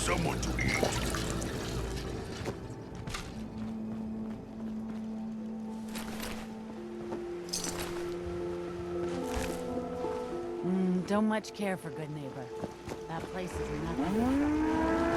someone to eat. Don't much care for good neighbor. That place is nothing.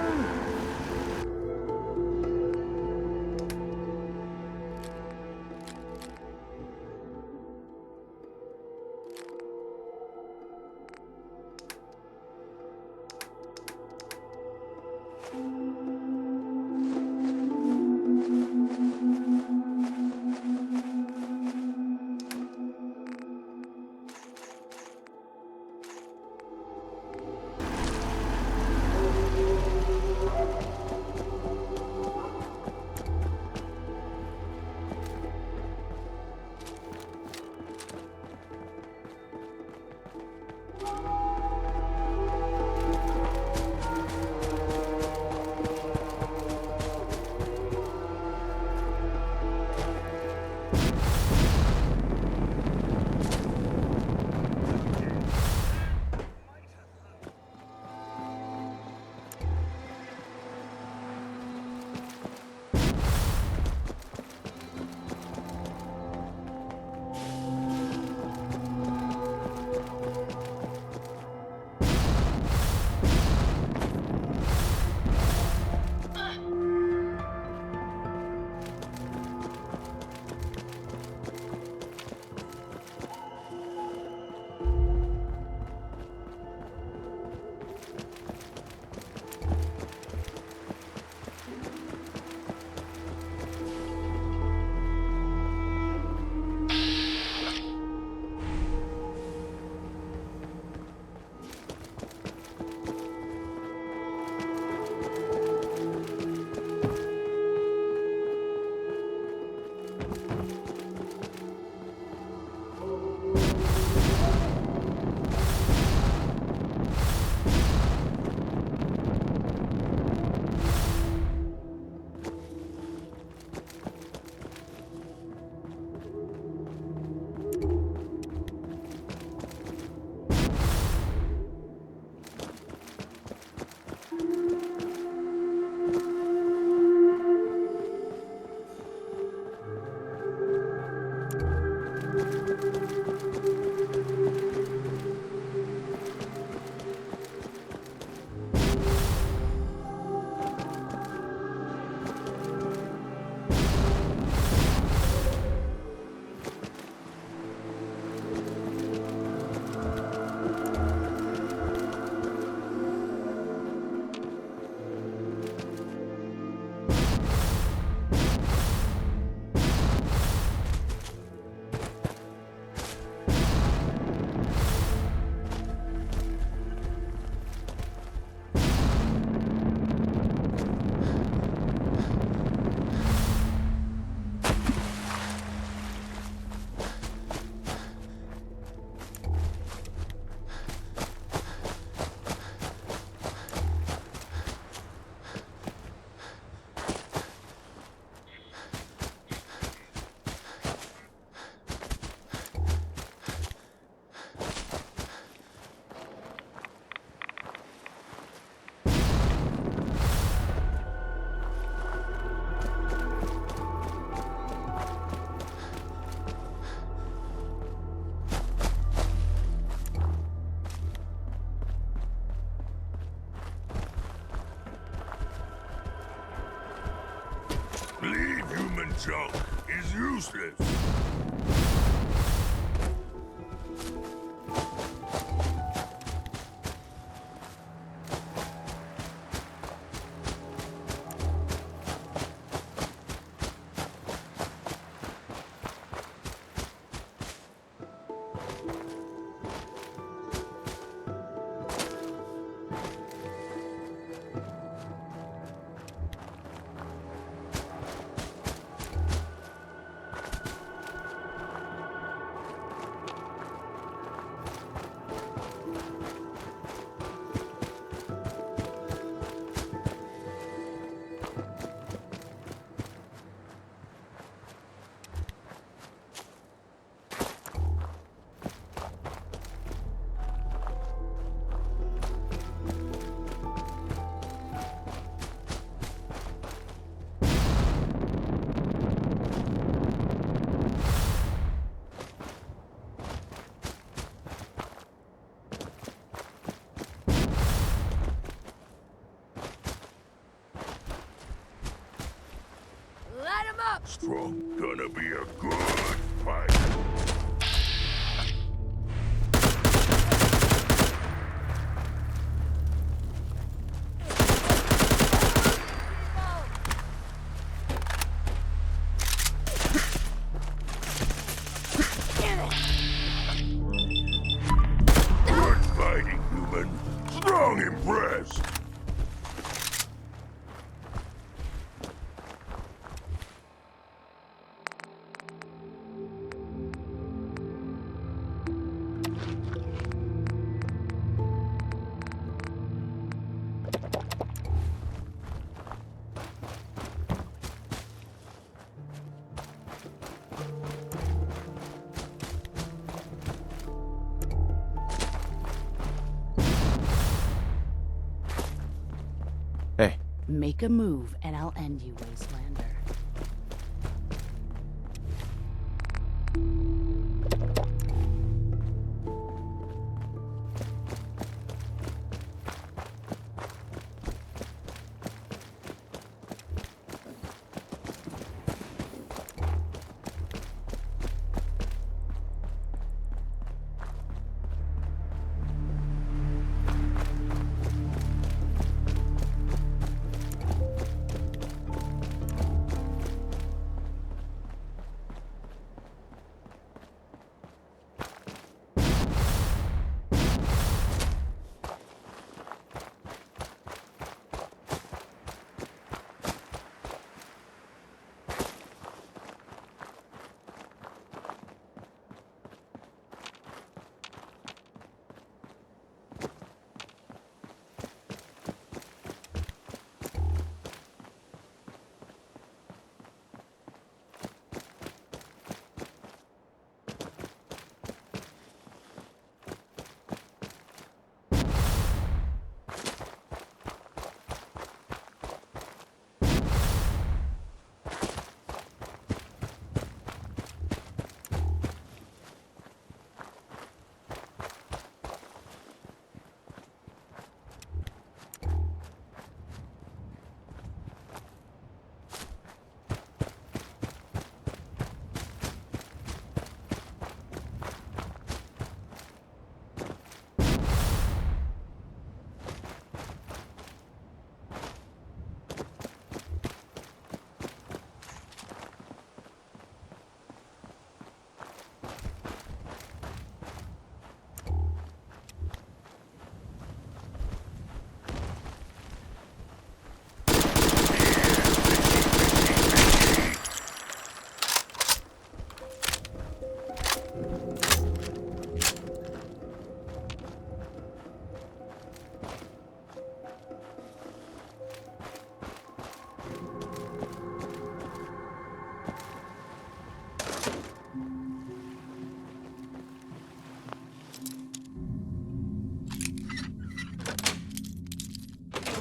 Leave human junk is useless. Strong. Gonna be a good fight. Good fighting, human. Strong impressed. Hey, Make a move and I'll end you, Wastelander.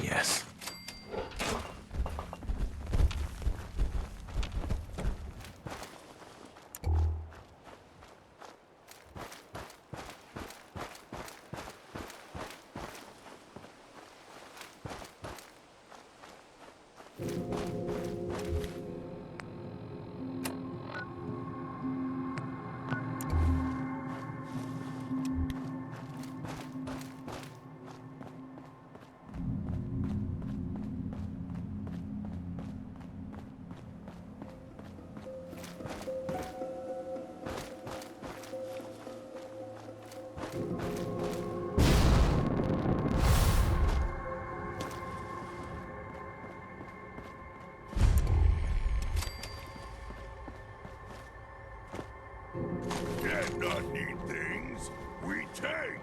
yes. Did not need things. We tank.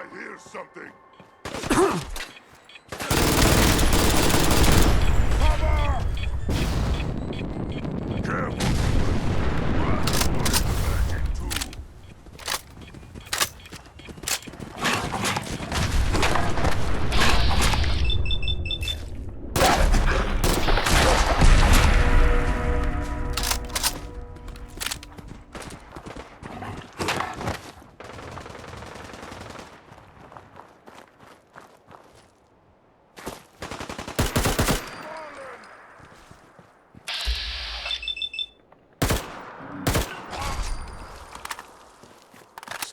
I hear something. Cover! Careful! Run! Back in two.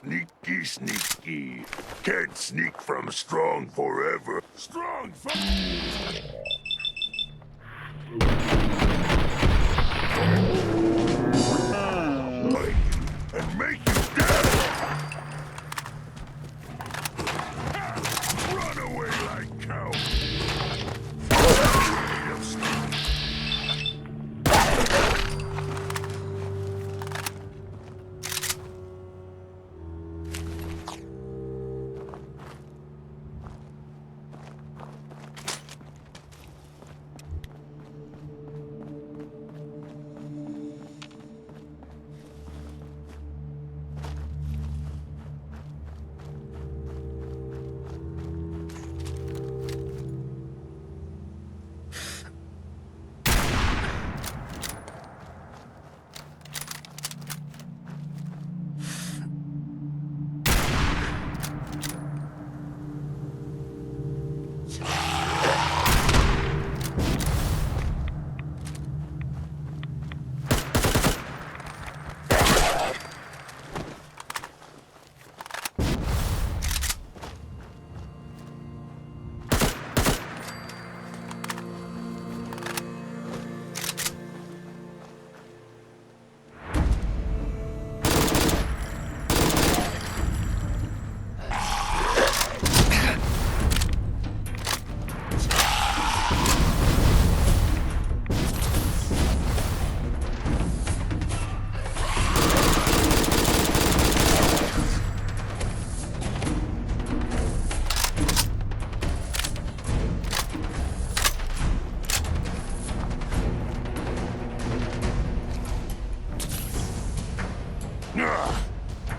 Sneaky, sneaky. Can't sneak from strong forever. Strong from... And make you dead! Run away like cow!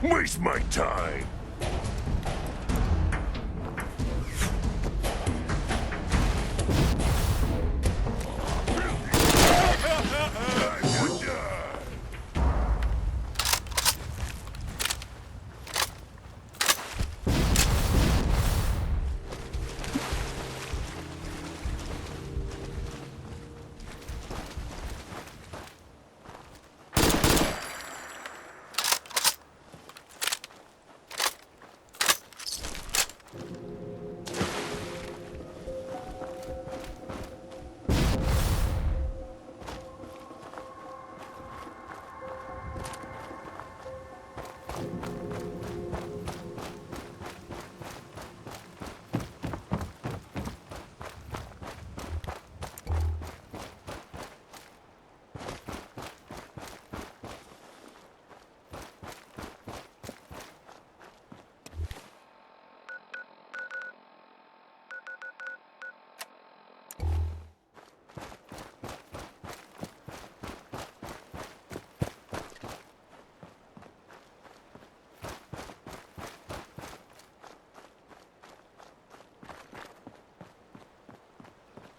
Waste my time!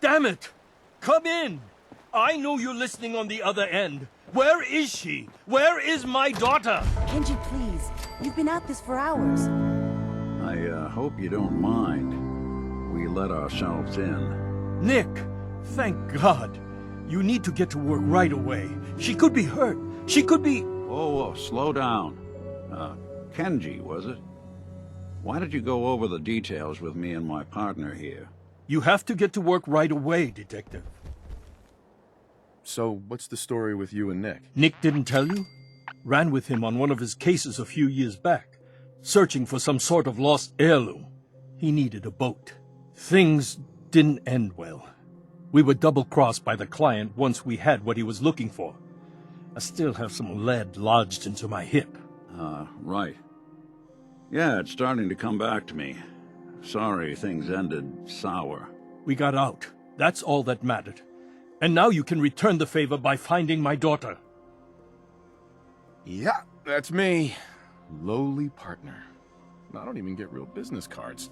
Damn it! Come in! I know you're listening on the other end. Where is she? Where is my daughter? Kenji, please. You've been at this for hours. I hope you don't mind. We let ourselves in. Nick, thank God. You need to get to work right away. She could be hurt. She could be... Whoa, slow down. Kenji, was it? Why did you go over the details with me and my partner here? You have to get to work right away, Detective. So, what's the story with you and Nick? Nick didn't tell you? Ran with him on one of his cases a few years back, searching for some sort of lost heirloom. He needed a boat. Things didn't end well. We were double-crossed by the client once we had what he was looking for. I still have some lead lodged into my hip. Right. Yeah, it's starting to come back to me. Sorry things ended sour. We got out. That's all that mattered. And now you can return the favor by finding my daughter. Yeah, that's me. Lowly partner. I don't even get real business cards.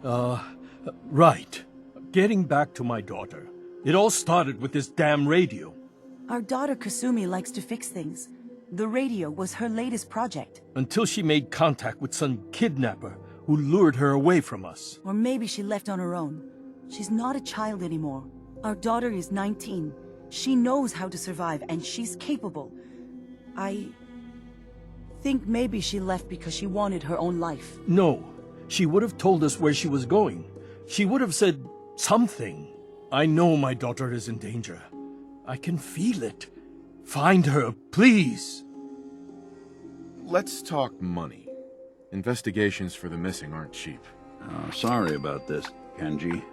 Right. Getting back to my daughter. It all started with this damn radio. Our daughter Kasumi likes to fix things. The radio was her latest project. Until she made contact with some kidnapper who lured her away from us. Or maybe she left on her own. She's not a child anymore. Our daughter is 19. She knows how to survive, and she's capable. I think maybe she left because she wanted her own life. No. She would have told us where she was going. She would have said something. I know my daughter is in danger. I can feel it. Find her, please. Let's talk money. Investigations for the missing aren't cheap. Sorry about this, Kenji.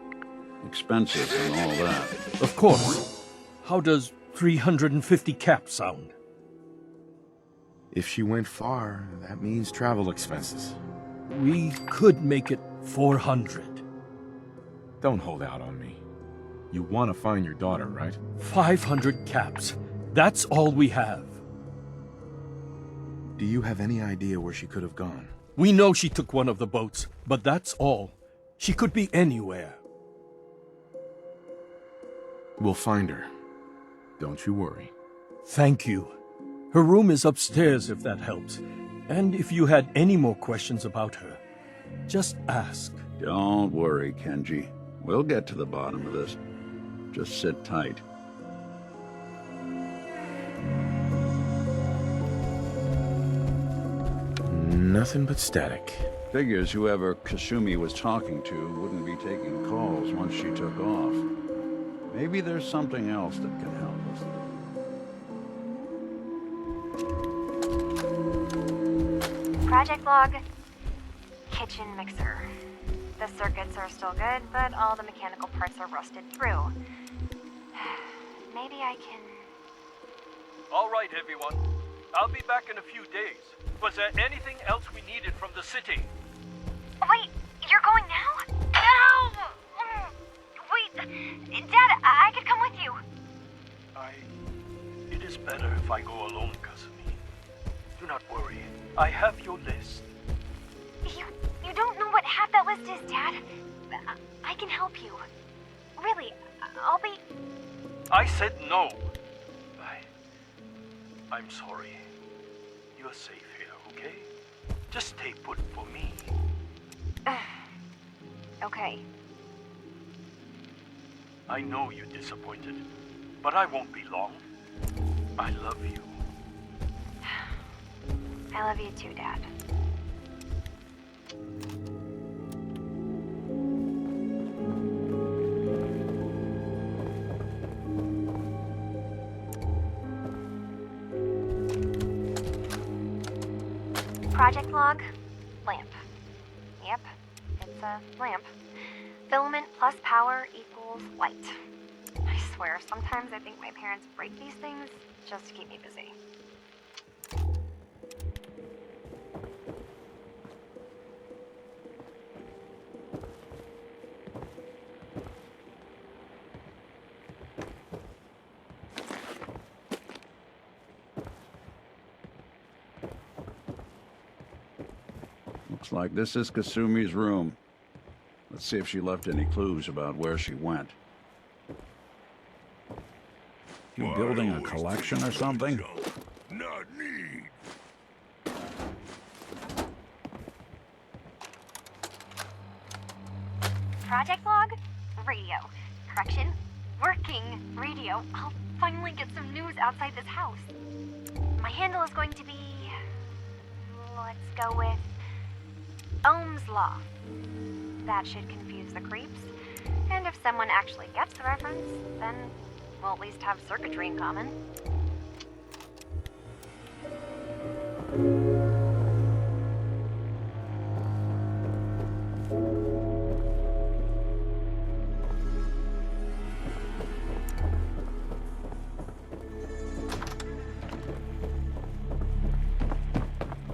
Expensive and all that. Of course. How does 350 caps sound? If she went far, that means travel expenses. We could make it 400. Don't hold out on me. You want to find your daughter, right? 500 caps. That's all we have. Do you have any idea where she could have gone? We know she took one of the boats, but that's all. She could be anywhere. We'll find her. Don't you worry. Thank you. Her room is upstairs if that helps. And if you had any more questions about her, just ask. Don't worry, Kenji. We'll get to the bottom of this. Just sit tight. Nothing but static. Figures whoever Kasumi was talking to wouldn't be taking calls once she took off. Maybe there's something else that can help us. Project log. Kitchen mixer. The circuits are still good, but all the mechanical parts are rusted through. Maybe I can... All right, everyone. I'll be back in a few days. Was there anything else we needed from the city? Wait, you're going now? No! Wait, Dad, I could come with you. It is better if I go alone, Kasumi. Do not worry. I have your list. You don't know what half that list is, Dad. I can help you. Really, I'll be... I said no. I'm sorry. You're safe here, okay? Just stay put for me. Okay. I know you're disappointed, but I won't be long. I love you. I love you too, Dad. Project log, lamp. Yep, it's a lamp. Filament plus power equals light. I swear, sometimes I think my parents break these things just to keep me busy. Looks like this is Kasumi's room. Let's see if she left any clues about where she went. You building a collection or something? Not me. Project log, radio. Correction, working radio. I'll finally get some news outside this house. My handle is going to be... let's go with... Ohm's Law. That should confuse the creeps. And if someone actually gets the reference, then we'll at least have circuitry in common.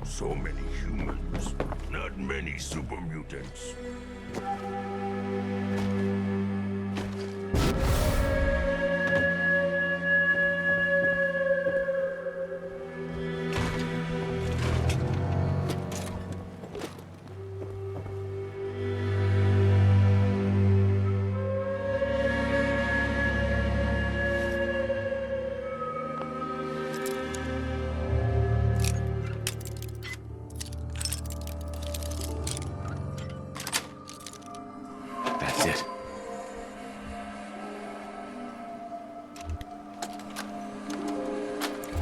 So many humans. Not many super mutants. That's it.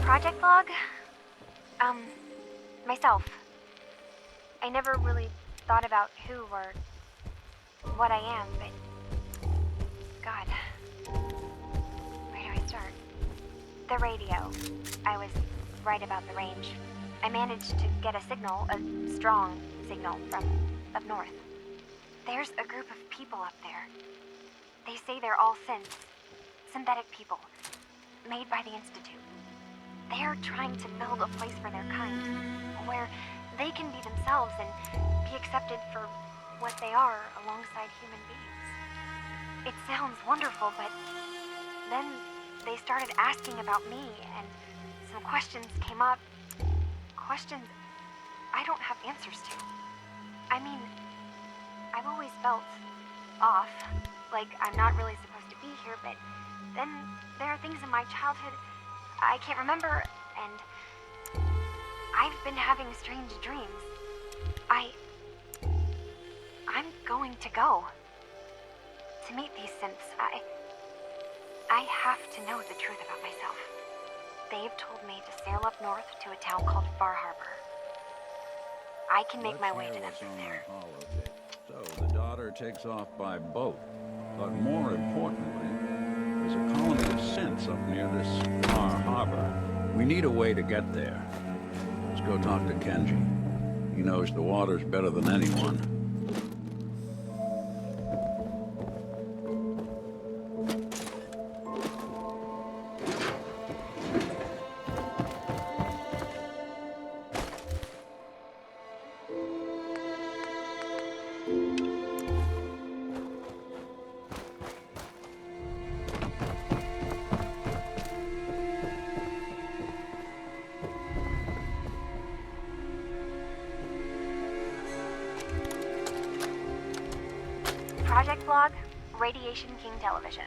Project log? Myself. I never really thought about who or what I am, but... God. Where do I start? The radio. I was right about the range. I managed to get a signal, a strong signal, from up north. There's a group of people up there. They say they're all synths. Synthetic people. Made by the Institute. They're trying to build a place for their kind, where they can be themselves and be accepted for what they are alongside human beings. It sounds wonderful, but then they started asking about me, and some questions came up. Questions I don't have answers to. I mean, I've always felt off, like I'm not really supposed to be here, but then there are things in my childhood I can't remember, and I've been having strange dreams. I'm going to go to meet these synths. I have to know the truth about myself. They've told me to sail up north to a town called Far Harbor. I can make my way to them from there. So the daughter takes off by boat, but more importantly, there's a colony of synths up near this Far Harbor. We need a way to get there. Let's go talk to Kenji. He knows the waters better than anyone. Project Blog, Radiation King Television.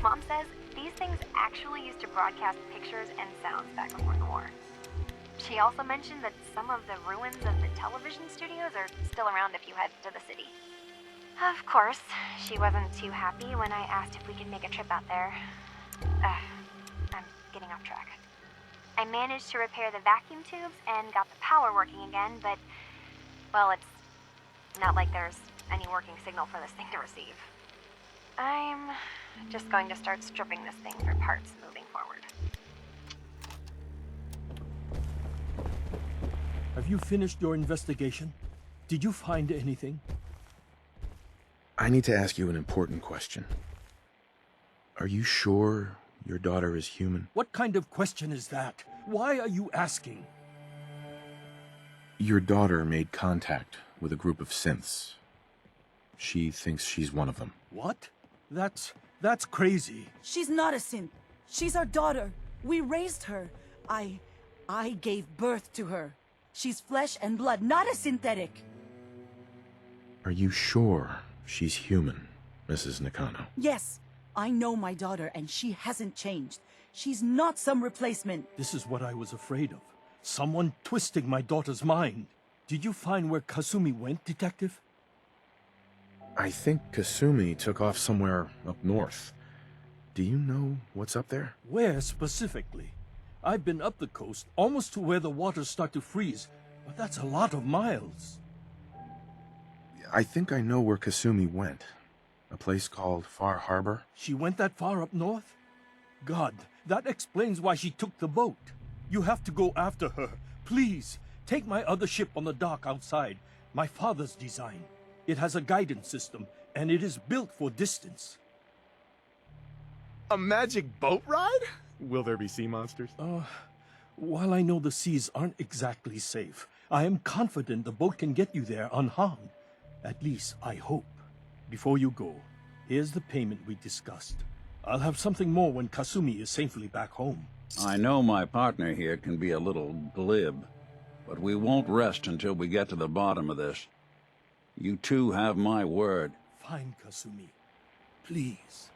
Mom says these things actually used to broadcast pictures and sounds back before the war. She also mentioned that some of the ruins of the television studios are still around if you head to the city. Of course, she wasn't too happy when I asked if we could make a trip out there. I'm getting off track. I managed to repair the vacuum tubes and got the power working again, but, well, it's not like there's any working signal for this thing to receive. I'm just going to start stripping this thing for parts moving forward. Have you finished your investigation? Did you find anything? I need to ask you an important question. Are you sure your daughter is human? What kind of question is that? Why are you asking? Your daughter made contact with a group of synths. She thinks she's one of them. What? That's crazy. She's not a synth. She's our daughter. We raised her. I gave birth to her. She's flesh and blood, not a synthetic. Are you sure she's human, Mrs. Nakano? Yes, I know my daughter, and she hasn't changed. She's not some replacement. This is what I was afraid of. Someone twisting my daughter's mind. Did you find where Kasumi went, Detective? I think Kasumi took off somewhere up north. Do you know what's up there? Where specifically? I've been up the coast, almost to where the waters start to freeze, but that's a lot of miles. I think I know where Kasumi went. A place called Far Harbor. She went that far up north? God, that explains why she took the boat. You have to go after her. Please, take my other ship on the dock outside. My father's design. It has a guidance system, and it is built for distance. A magic boat ride? Will there be sea monsters? While I know the seas aren't exactly safe, I am confident the boat can get you there unharmed. At least, I hope. Before you go, here's the payment we discussed. I'll have something more when Kasumi is safely back home. I know my partner here can be a little glib, but we won't rest until we get to the bottom of this. You two have my word. Fine, Kasumi. Please.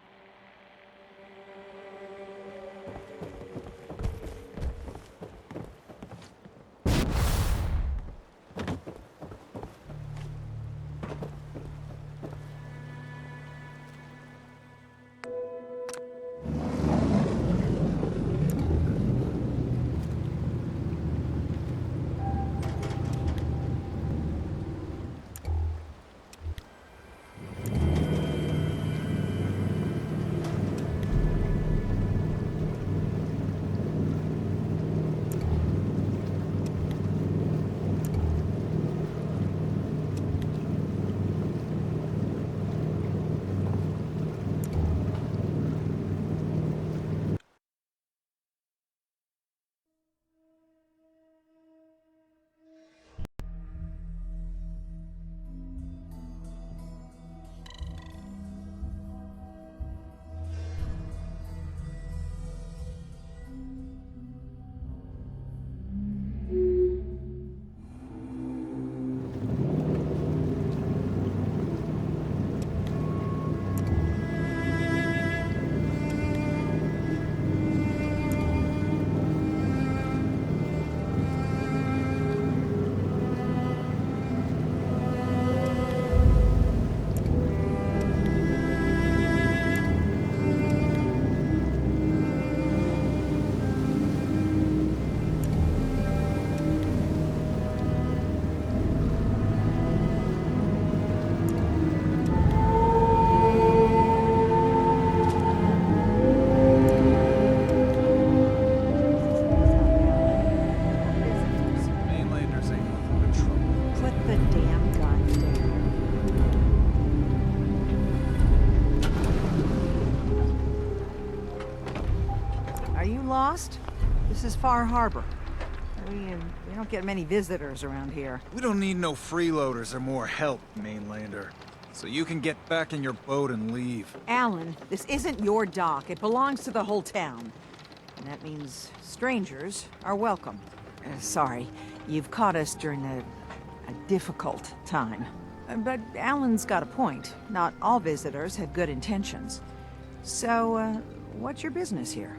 Mainlanders ain't nothing but trouble. Put the damn gun down. Are you lost? This is Far Harbor. We don't get many visitors around here. We don't need no freeloaders or more help, Mainlander. So you can get back in your boat and leave. Alan, this isn't your dock. It belongs to the whole town. And that means strangers are welcome. Sorry, you've caught us during a difficult time. But Alan's got a point. Not all visitors have good intentions. So, what's your business here?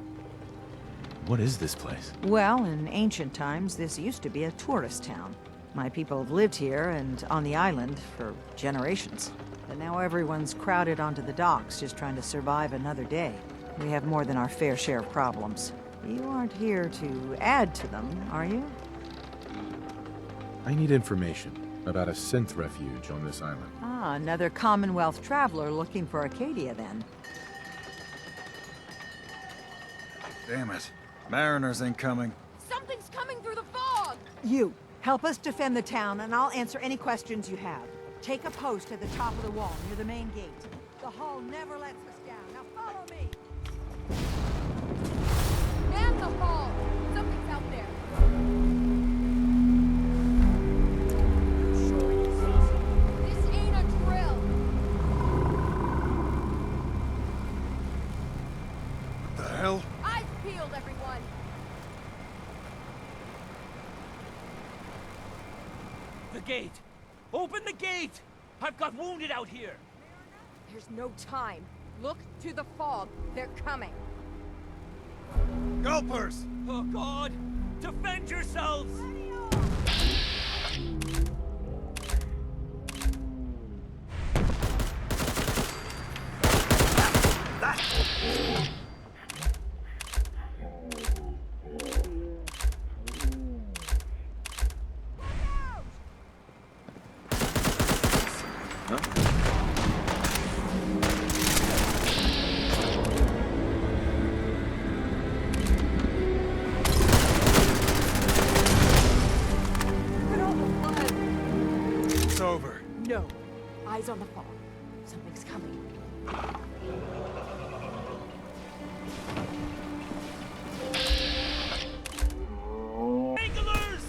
What is this place? Well, in ancient times, this used to be a tourist town. My people have lived here and on the island for generations. But now everyone's crowded onto the docks, just trying to survive another day. We have more than our fair share of problems. You aren't here to add to them, are you? I need information about a synth refuge on this island. Ah, another Commonwealth traveler looking for Acadia, then. Damn it. Mariners ain't coming. Something's coming through the fog! You, help us defend the town, and I'll answer any questions you have. Take a post at the top of the wall, near the main gate. The hull never lets us down. Now follow me! Man the hall! Something's out there! This ain't a drill! What the hell? Eyes peeled, everyone! The gate! Open the gate! I've got wounded out here! There's no time. Look to the fog. They're coming. Gulpers! Oh God! Defend yourselves! Look at all the blood! It's over. No. Eyes on the fog. Something's coming. Anglers!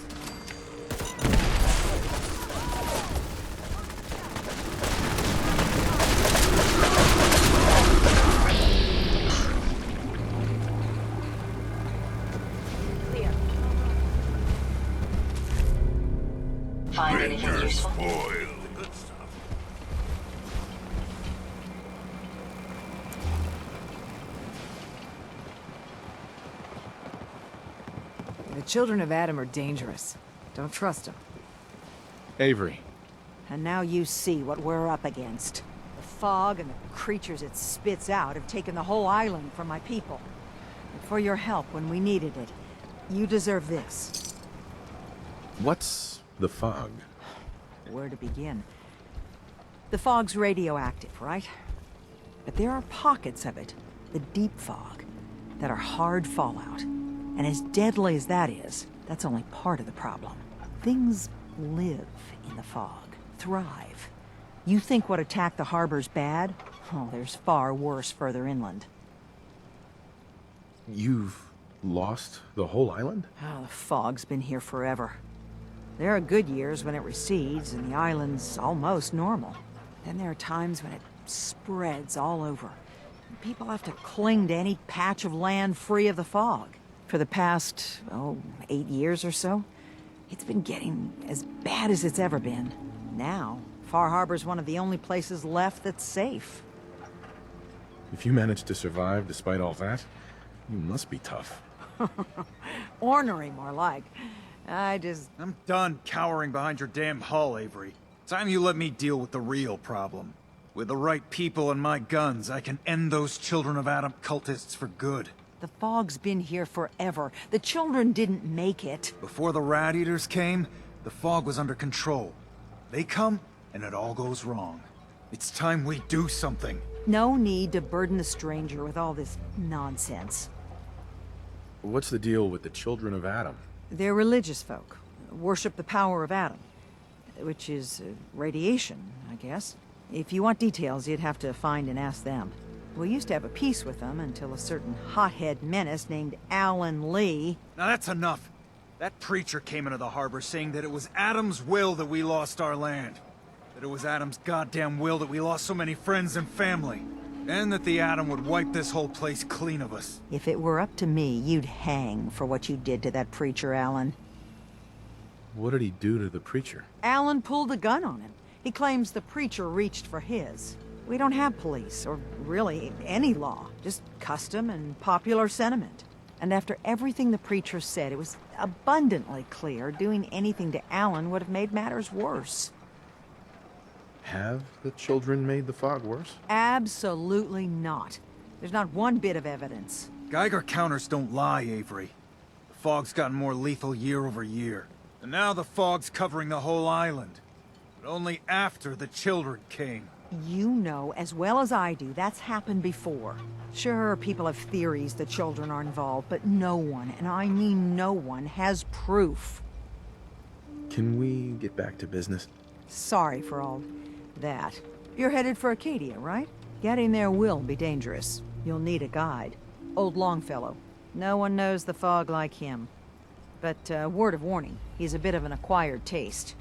spoiled. Good stuff. The children of Adam are dangerous. Don't trust them. Avery, And now you see what we're up against. The fog and the creatures it spits out have taken the whole island from my people. And for your help when we needed it, you deserve this. what's the fog? Where to begin? The fog's radioactive, right? But there are pockets of it, the deep fog, that are hard fallout. And as deadly as that is, that's only part of the problem. Things live in the fog, thrive. You think what attacked the harbor's bad? Oh, there's far worse further inland. You've lost the whole island? Oh, the fog's been here forever. There are good years when it recedes and the island's almost normal. Then there are times when it spreads all over. People have to cling to any patch of land free of the fog. For the past, 8 years or so, it's been getting as bad as it's ever been. Now, Far Harbor's one of the only places left that's safe. If you managed to survive despite all that, you must be tough. Ornery, more like. I'm done cowering behind your damn hull, Avery. Time you let me deal with the real problem. With the right people and my guns, I can end those Children of Adam cultists for good. The fog's been here forever. The children didn't make it. Before the Rat Eaters came, the fog was under control. They come, and it all goes wrong. It's time we do something. No need to burden the stranger with all this nonsense. What's the deal with the Children of Adam? They're religious folk. Worship the power of Adam. Which is radiation, I guess. If you want details, you'd have to find and ask them. We used to have a peace with them until a certain hothead menace named Alan Lee... Now that's enough. That preacher came into the harbor saying that it was Adam's will that we lost our land. That it was Adam's goddamn will that we lost so many friends and family. And that the Adam would wipe this whole place clean of us. If it were up to me, you'd hang for what you did to that preacher, Alan. What did he do to the preacher? Alan pulled a gun on him. He claims the preacher reached for his. We don't have police, or really any law. Just custom and popular sentiment. And after everything the preacher said, it was abundantly clear doing anything to Alan would have made matters worse. Have the children made the fog worse? Absolutely not. There's not one bit of evidence. Geiger counters don't lie, Avery. The fog's gotten more lethal year over year. And now the fog's covering the whole island. But only after the children came. You know as well as I do that's happened before. Sure, people have theories the children are involved, but no one, and I mean no one, has proof. Can we get back to business? Sorry for all that. You're headed for Acadia, right? Getting there will be dangerous. You'll need a guide. Old Longfellow. No one knows the fog like him. But, word of warning, he's a bit of an acquired taste.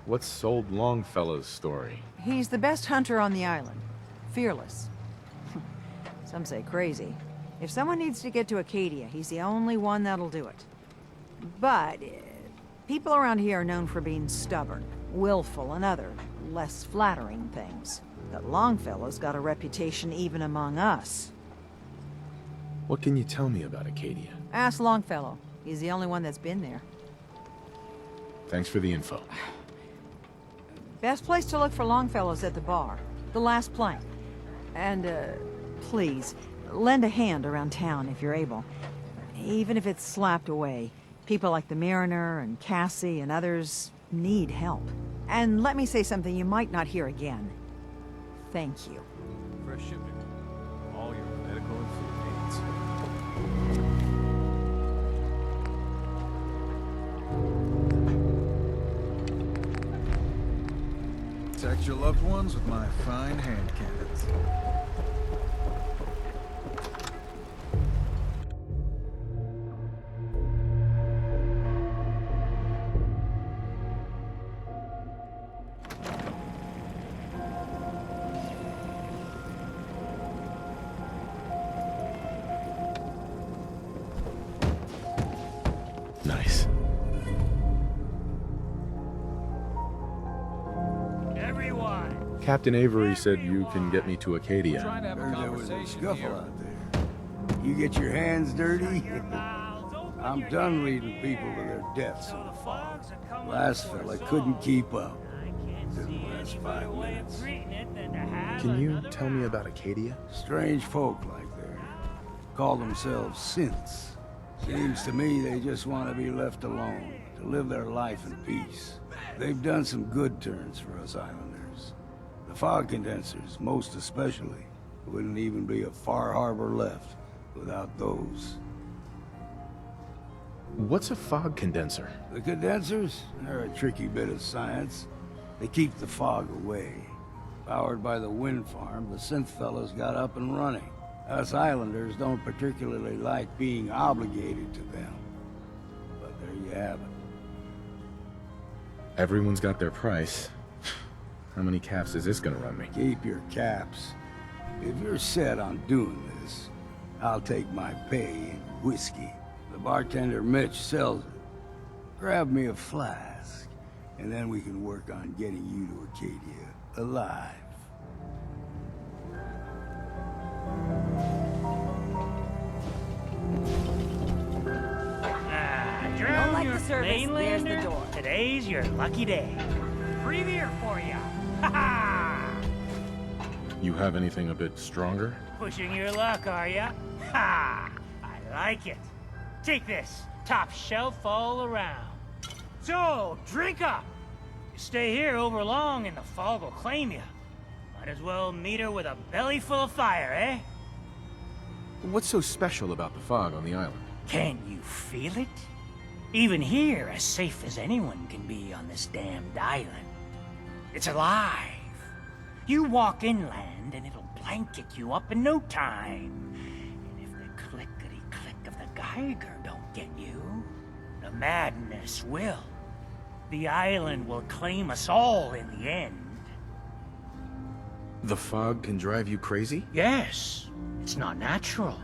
What's old Longfellow's story? He's the best hunter on the island. Fearless. Some say crazy. If someone needs to get to Acadia, he's the only one that'll do it. But, people around here are known for being stubborn, willful, and other, less flattering things. But Longfellow's got a reputation even among us. What can you tell me about Acadia? Ask Longfellow. He's the only one that's been there. Thanks for the info. Best place to look for Longfellow's at the bar. The last plank. And, please, lend a hand around town if you're able. Even if it's slapped away. People like the Mariner and Cassie and others need help. And let me say something you might not hear again. Thank you. Fresh shipping. All your medical and food needs. Protect your loved ones with my fine hand cannons. Nice. Captain Avery said you can get me to Acadia. Trying to have a Heard there was a conversation scuffle here. out there. You get your hands dirty? I'm done leading people to their deaths in the fog. Last fella couldn't keep up. Didn't last 5 minutes. Can you tell me about Acadia? Strange folk like there. Call themselves synths. Seems to me they just want to be left alone, to live their life in peace. They've done some good turns for us islanders. The fog condensers, most especially. Wouldn't even be a Far Harbor left without those. What's a fog condenser? The condensers? They're a tricky bit of science. They keep the fog away. Powered by the wind farm, the synth fellows got up and running. Us islanders don't particularly like being obligated to them. But there you have it. Everyone's got their price. How many caps is this gonna run me? Keep your caps. If you're set on doing this, I'll take my pay in whiskey. The bartender Mitch sells it. Grab me a flask, and then we can work on getting you to Acadia alive. Drown like your the service, there's the mainlander? door. Today's your lucky day. Free beer for ya. Ha ha! You have anything a bit stronger? Pushing your luck, are ya? Ha! I like it. Take this. Top shelf all around. So, drink up. You stay here over long and the fog will claim you. Might as well meet her with a belly full of fire, eh? What's so special about the fog on the island? Can you feel it? Even here, as safe as anyone can be on this damned island. It's alive. You walk inland and it'll blanket you up in no time. And if the clickety-click of the Geiger don't get you, the madness will. The island will claim us all in the end. The fog can drive you crazy? Yes, it's not natural.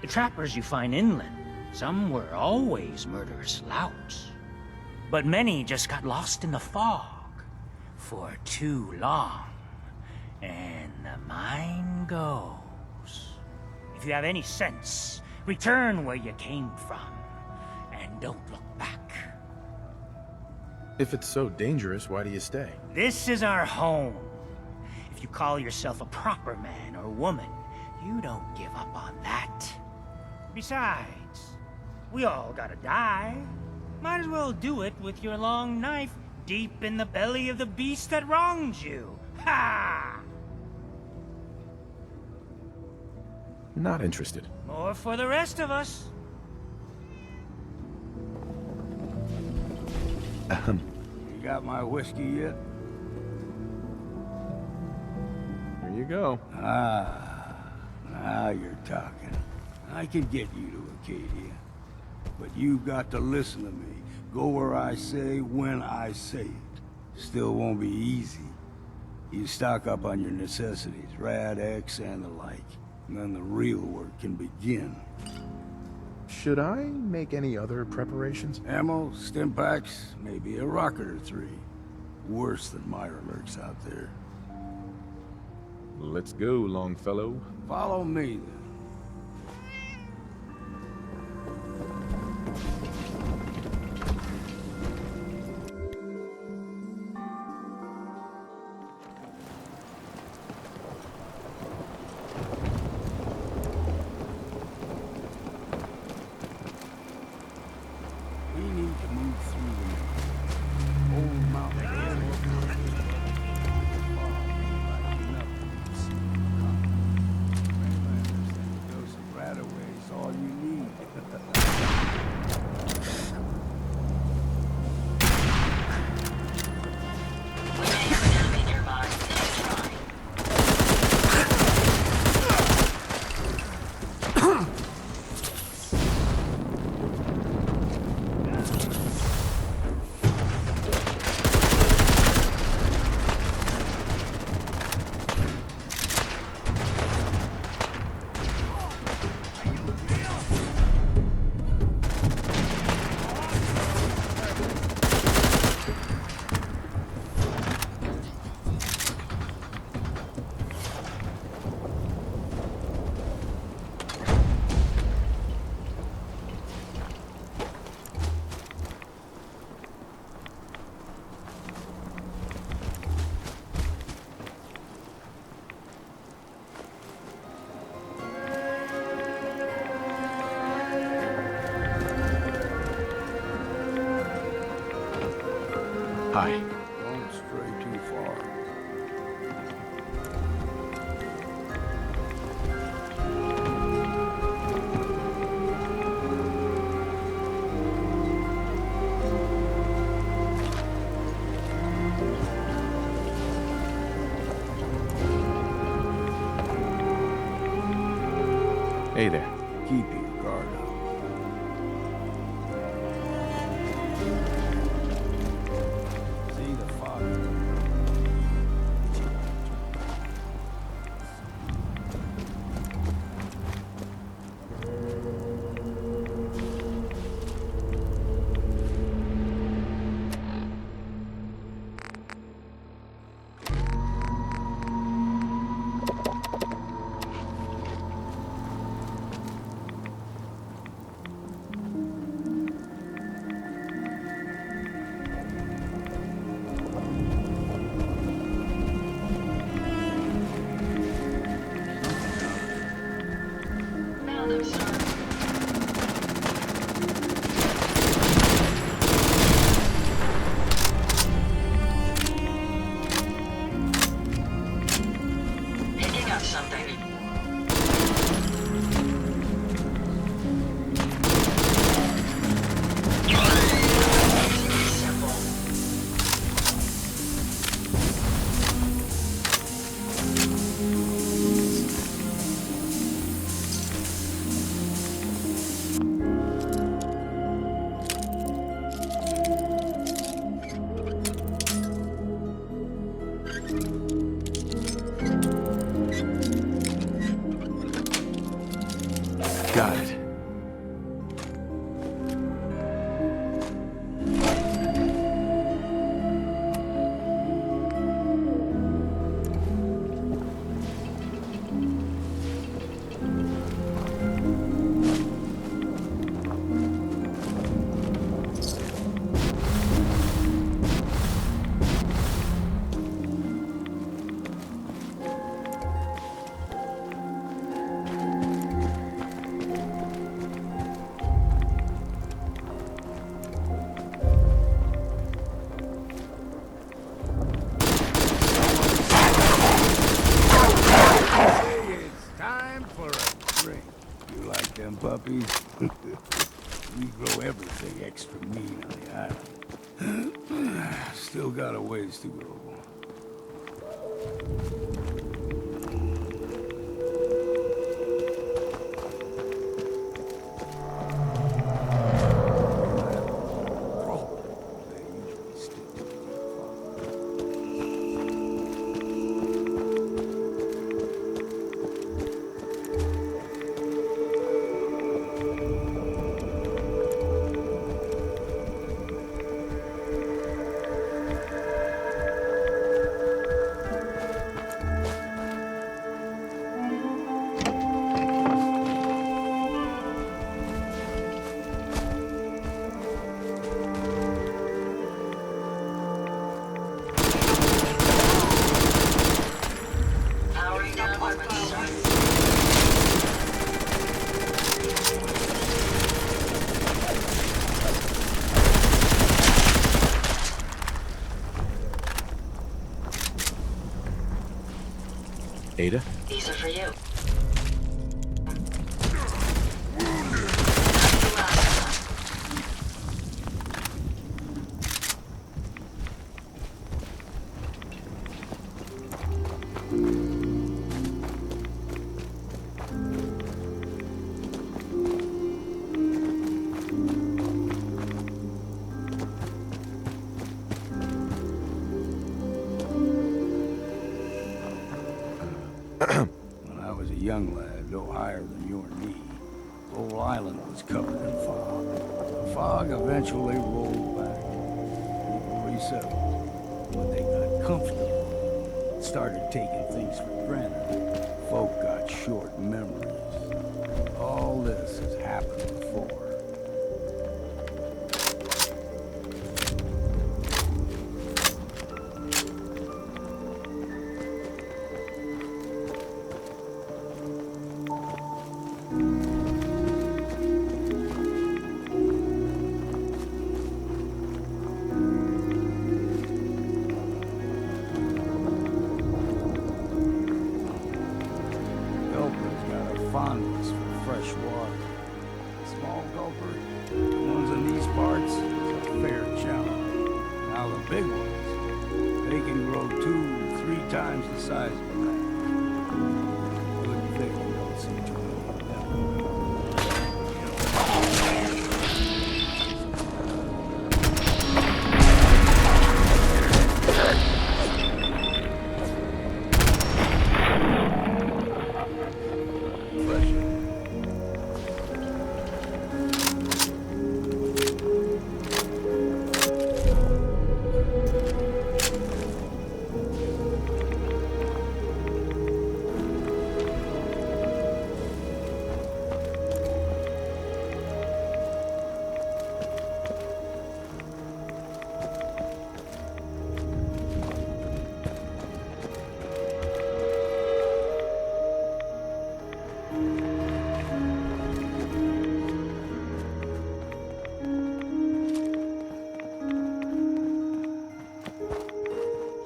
The trappers you find inland, some were always murderous louts. But many just got lost in the fog for too long. And the mind goes. If you have any sense, return where you came from, and don't look back. If it's so dangerous, why do you stay? This is our home. If you call yourself a proper man or woman, you don't give up on that. Besides, we all gotta die. Might as well do it with your long knife deep in the belly of the beast that wronged you. Ha! Not interested. More for the rest of us. You got my whiskey yet? Here you go. Ah, now you're talking. I can get you to Acadia. But you've got to listen to me. Go where I say, when I say it. Still won't be easy. You stock up on your necessities, Rad X and the like. And then the real work can begin. Should I make any other preparations? Ammo, stim packs, maybe a rocket or three. Worse than Myra lurks out there. Let's go, Longfellow. Follow me, then. We need to move through the old mountain. Bye. Don't stray too far. Hey there. Keep your guard up. See the fog? Picking up something. Got it. It's time for a drink. You like them puppies? We grow everything extra mean on the island. Still got a ways to go. They usually stick to the Powering down weapons, sir. Ada? These are for you. When I was a young lad, no higher than your knee, the whole island was covered in fog. The fog eventually rolled back. People resettled. When they got comfortable, and started taking things for granted, folk got short memories. All this has happened before. also 2-3 times the size of a man. Good thing we don't see too many of them.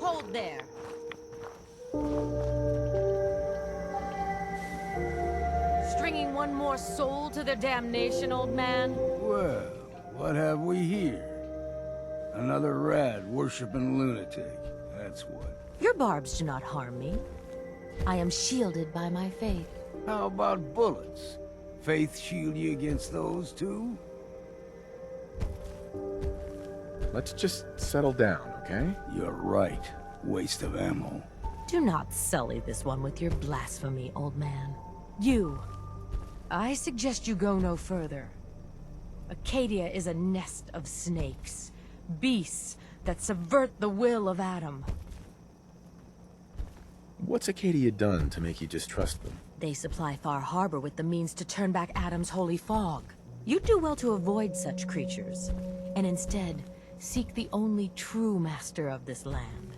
Hold there. Stringing one more soul to their damnation, old man? Well, what have we here? Another rad-worshipping lunatic, that's what. Your barbs do not harm me. I am shielded by my faith. How about bullets? Faith shield you against those too? Let's just settle down, okay? You're right. Waste of ammo. Do not sully this one with your blasphemy, old man. You. I suggest you go no further. Acadia is a nest of snakes. Beasts that subvert the will of Adam. What's Acadia done to make you distrust them? They supply Far Harbor with the means to turn back Adam's holy fog. You'd do well to avoid such creatures, and instead seek the only true master of this land.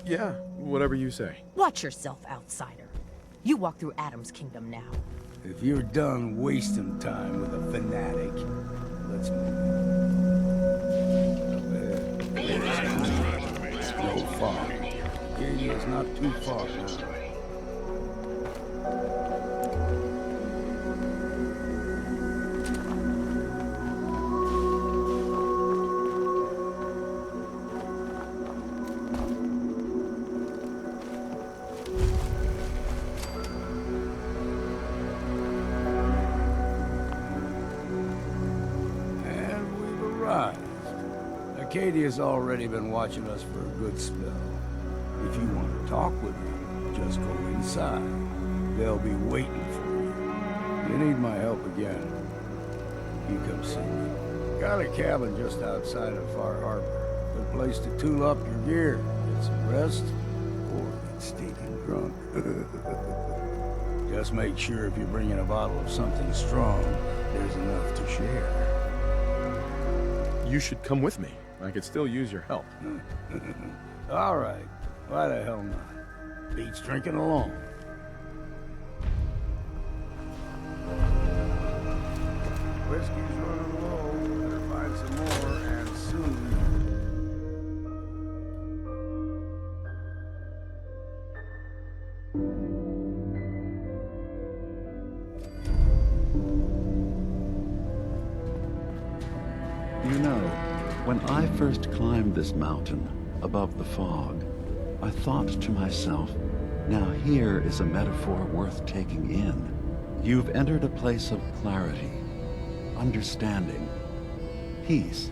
Yeah, whatever you say. Watch yourself, outsider. You walk through Adam's kingdom now. If you're done wasting time with a fanatic, let's move. No fog. Acadia's not too far now. Acadia's already been watching us for a good spell. If you want to talk with them, just go inside. They'll be waiting for you. You need my help again, you come see me. Got a cabin just outside of Far Harbor. Good place to tool up your gear, get some rest, or get stinking drunk. Just make sure if you're bringing a bottle of something strong, there's enough to share. You should come with me. I could still use your help. All right. Why the hell not? Beats drinking alone. Whiskey's running low. Better find some more, and soon. You know, when I first climbed this mountain above the fog, I thought to myself, now here is a metaphor worth taking in. You've entered a place of clarity, understanding, peace.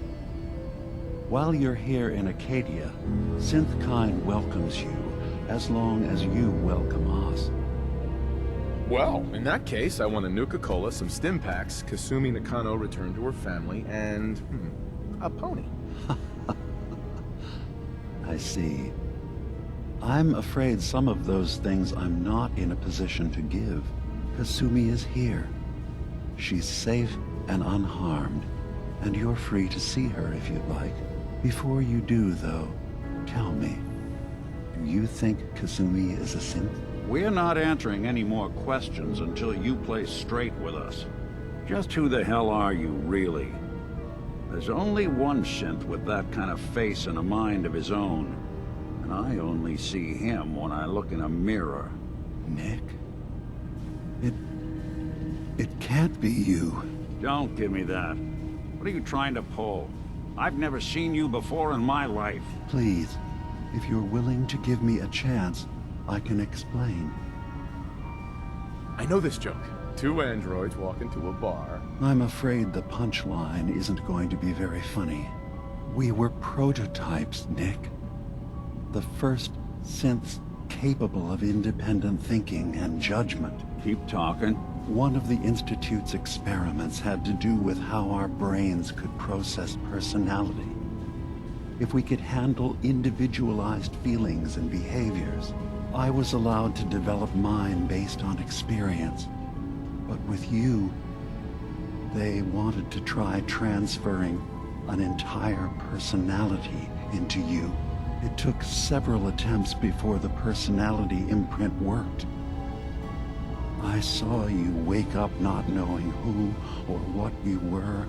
While you're here in Acadia, Synthkind welcomes you as long as you welcome us. Well, in that case, I want a Nuka-Cola, some stim packs, Kasumi Nakano returned to her family, and a pony. I see. I'm afraid some of those things I'm not in a position to give. Kasumi is here. She's safe and unharmed, and you're free to see her if you'd like. Before you do, though, tell me, do you think Kasumi is a synth? We're not answering any more questions until you play straight with us. Just who the hell are you, really? There's only one synth with that kind of face and a mind of his own. And I only see him when I look in a mirror. Nick? It can't be you. Don't give me that. What are you trying to pull? I've never seen you before in my life. Please, if you're willing to give me a chance, I can explain. I know this joke. Two androids walk into a bar. I'm afraid the punchline isn't going to be very funny. We were prototypes, Nick. The first synths capable of independent thinking and judgment. Keep talking. One of the Institute's experiments had to do with how our brains could process personality. If we could handle individualized feelings and behaviors, I was allowed to develop mine based on experience. But with you, they wanted to try transferring an entire personality into you. It took several attempts before the personality imprint worked. I saw you wake up not knowing who or what you were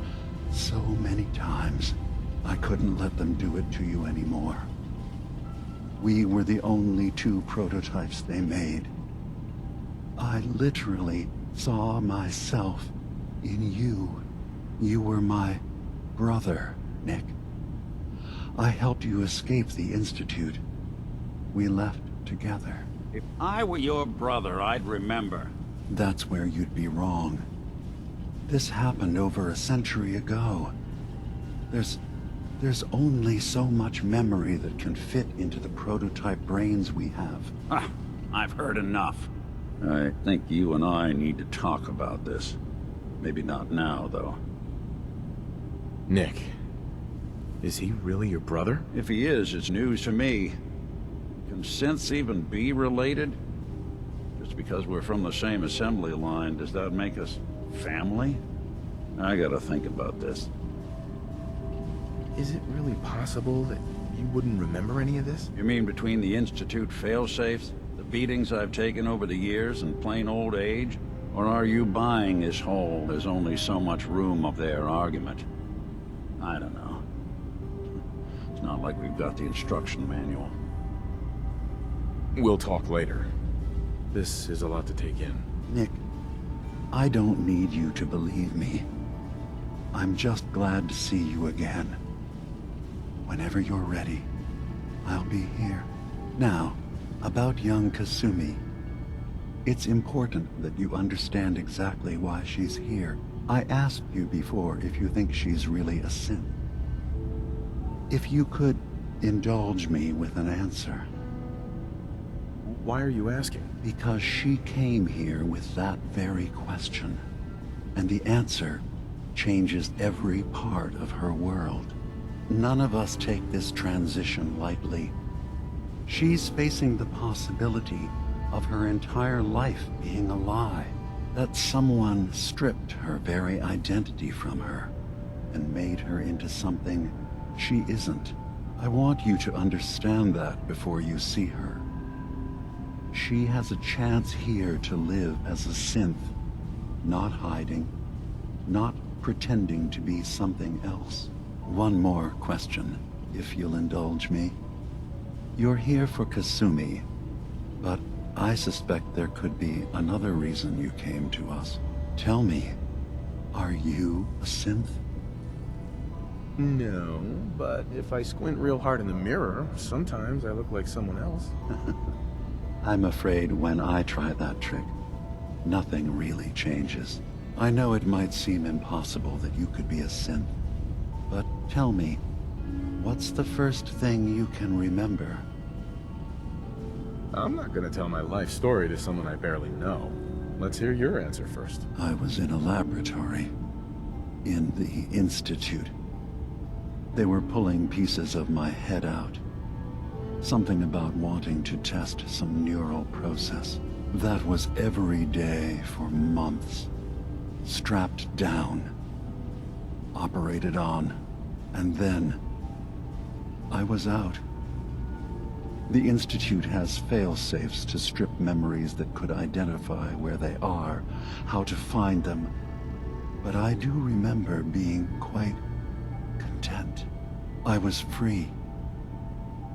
so many times. I couldn't let them do it to you anymore. We were the only two prototypes they made. I literally saw myself in you. You were my brother, Nick. I helped you escape the Institute. We left together. If I were your brother, I'd remember. That's where you'd be wrong. This happened over a century ago. There's only so much memory that can fit into the prototype brains we have. Ah, I've heard enough. I think you and I need to talk about this. Maybe not now, though. Nick, is he really your brother? If he is, it's news to me. Can synths even be related? Just because we're from the same assembly line, does that make us family? I gotta think about this. Is it really possible that you wouldn't remember any of this? You mean between the Institute failsafes, the beatings I've taken over the years, and plain old age? Or are you buying this whole "there's only so much room" of their argument? I don't know. It's not like we've got the instruction manual. We'll talk later. This is a lot to take in. Nick, I don't need you to believe me. I'm just glad to see you again. Whenever you're ready, I'll be here. Now, about young Kasumi. It's important that you understand exactly why she's here. I asked you before if you think she's really a synth. If you could indulge me with an answer. Why are you asking? Because she came here with that very question. And the answer changes every part of her world. None of us take this transition lightly. She's facing the possibility of her entire life being a lie. That someone stripped her very identity from her and made her into something she isn't. I want you to understand that before you see her. She has a chance here to live as a synth, not hiding, not pretending to be something else. One more question, if you'll indulge me. You're here for Kasumi, but I suspect there could be another reason you came to us. Tell me, are you a synth? No, but if I squint real hard in the mirror, sometimes I look like someone else. I'm afraid when I try that trick, nothing really changes. I know it might seem impossible that you could be a synth, but tell me, what's the first thing you can remember? I'm not gonna tell my life story to someone I barely know. Let's hear your answer first. I was in a laboratory, in the Institute. They were pulling pieces of my head out. Something about wanting to test some neural process. That was every day for months. Strapped down, operated on, and then I was out. The Institute has fail-safes to strip memories that could identify where they are, how to find them. But I do remember being quite content. I was free.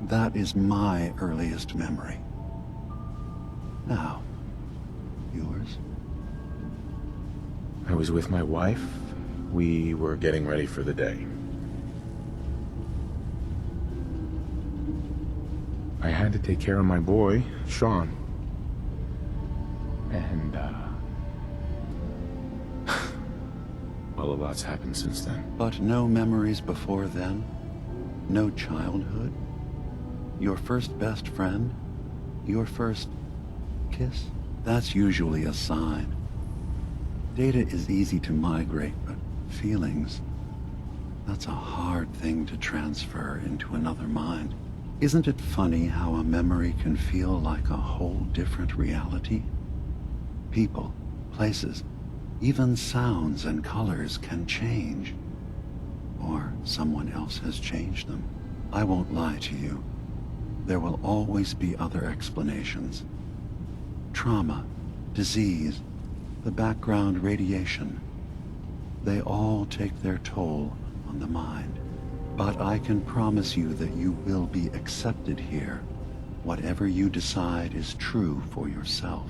That is my earliest memory. Now, yours? I was with my wife. We were getting ready for the day. I had to take care of my boy, Sean. And, well, a lot's happened since then. But no memories before then? No childhood? Your first best friend? Your first kiss? That's usually a sign. Data is easy to migrate, but feelings, that's a hard thing to transfer into another mind. Isn't it funny how a memory can feel like a whole different reality? People, places, even sounds and colors can change. Or someone else has changed them. I won't lie to you. There will always be other explanations. Trauma, disease, the background radiation. They all take their toll on the mind. But I can promise you that you will be accepted here. Whatever you decide is true for yourself.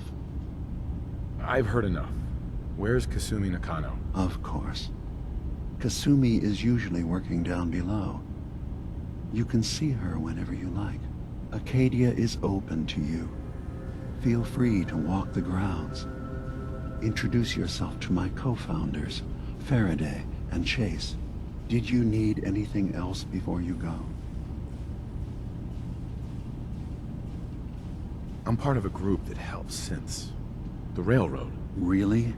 I've heard enough. Where's Kasumi Nakano? Of course. Kasumi is usually working down below. You can see her whenever you like. Acadia is open to you. Feel free to walk the grounds. Introduce yourself to my co-founders, Faraday and Chase. Did you need anything else before you go? I'm part of a group that helps synths. The Railroad. Really?